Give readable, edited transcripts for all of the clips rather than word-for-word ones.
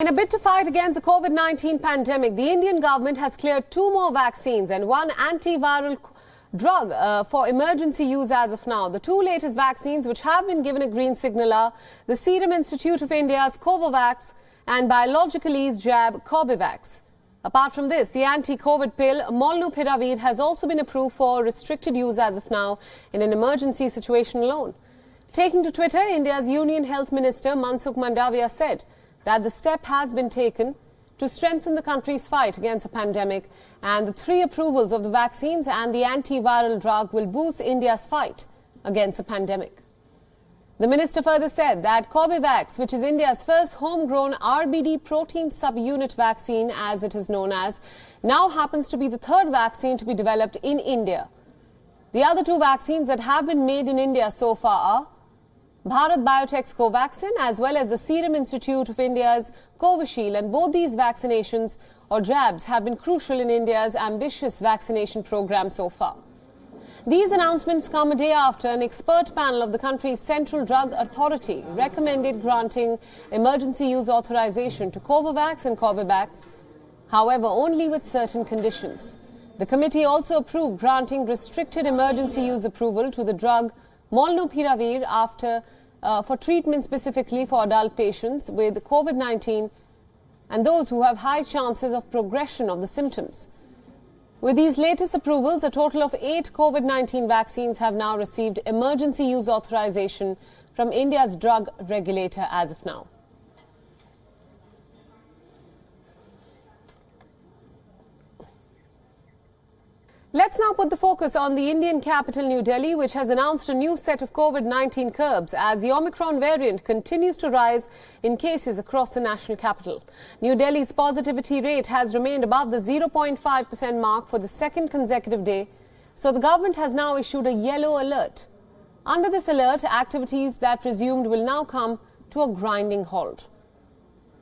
In a bid to fight against the COVID-19 pandemic, the Indian government has cleared 2 more vaccines and 1 antiviral drug for emergency use as of now. The 2 latest vaccines which have been given a green signal are the Serum Institute of India's Covovax and Biologically's jab Corbevax. Apart from this, the anti-COVID pill Molnupiravir has also been approved for restricted use as of now in an emergency situation alone. Taking to Twitter, India's Union Health Minister Mansukh Mandavia said that the step has been taken to strengthen the country's fight against the pandemic, and the 3 approvals of the vaccines and the antiviral drug will boost India's fight against the pandemic. The minister further said that Corbevax, which is India's first homegrown RBD protein subunit vaccine, as it is known as, now happens to be the 3rd vaccine to be developed in India. The other 2 vaccines that have been made in India so far are Bharat Biotech's Covaxin as well as the Serum Institute of India's Covishield, and both these vaccinations or jabs have been crucial in India's ambitious vaccination program so far. These announcements come a day after an expert panel of the country's Central Drug Authority recommended granting emergency use authorization to Covovax and Corbevax, however only with certain conditions. The committee also approved granting restricted emergency use approval to the drug Molnupiravir for treatment specifically for adult patients with COVID-19 and those who have high chances of progression of the symptoms. With these latest approvals, a total of 8 COVID-19 vaccines have now received emergency use authorization from India's drug regulator as of now. Let's now put the focus on the Indian capital, New Delhi, which has announced a new set of COVID-19 curbs as the Omicron variant continues to rise in cases across the national capital. New Delhi's positivity rate has remained above the 0.5% mark for the 2nd consecutive day, so the government has now issued a yellow alert. Under this alert, activities that resumed will now come to a grinding halt.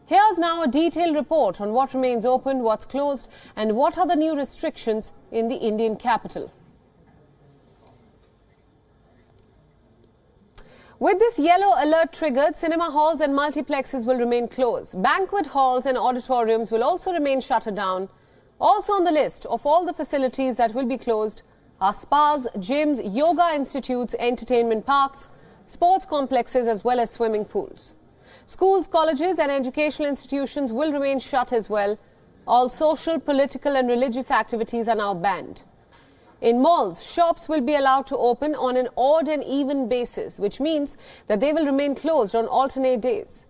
Here's now a detailed report on what remains open, what's closed, and what are the new restrictions in the Indian capital. With this yellow alert triggered, cinema halls and multiplexes will remain closed. Banquet halls and auditoriums will also remain shuttered down. Also on the list of all the facilities that will be closed are spas, gyms, yoga institutes, entertainment parks, sports complexes, as well as swimming pools. Schools, colleges and educational institutions will remain shut as well. All social, political and religious activities are now banned. In malls, shops will be allowed to open on an odd and even basis, which means that they will remain closed on alternate days.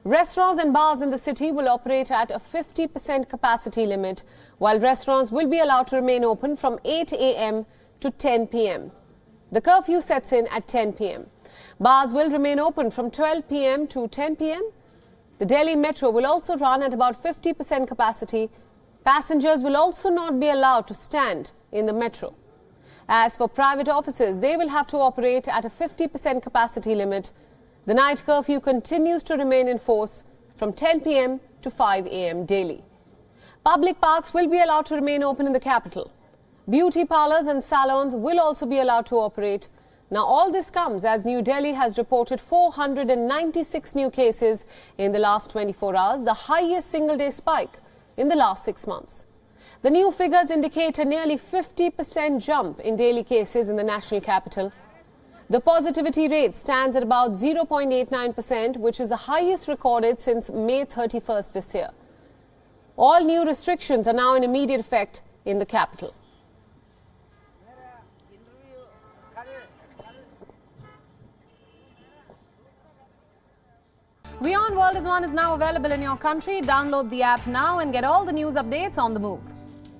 Restaurants and bars in the city will operate at a 50% capacity limit, while restaurants will be allowed to remain open from 8 a.m. to 10 p.m. The curfew sets in at 10 p.m. Bars will remain open from 12 p.m. to 10 p.m. The Delhi Metro will also run at about 50% capacity. Passengers will also not be allowed to stand in the metro. As for private offices, they will have to operate at a 50% capacity limit. The night curfew continues to remain in force from 10 p.m. to 5 a.m. daily. Public parks will be allowed to remain open in the capital. Beauty parlors and salons will also be allowed to operate. Now, all this comes as New Delhi has reported 496 new cases in the last 24 hours, the highest single-day spike in the last 6 months. The new figures indicate a nearly 50% jump in daily cases in the national capital. The positivity rate stands at about 0.89%, which is the highest recorded since May 31st this year. All new restrictions are now in immediate effect in the capital. WION World is One is now available in your country. Download the app now and get all the news updates on the move.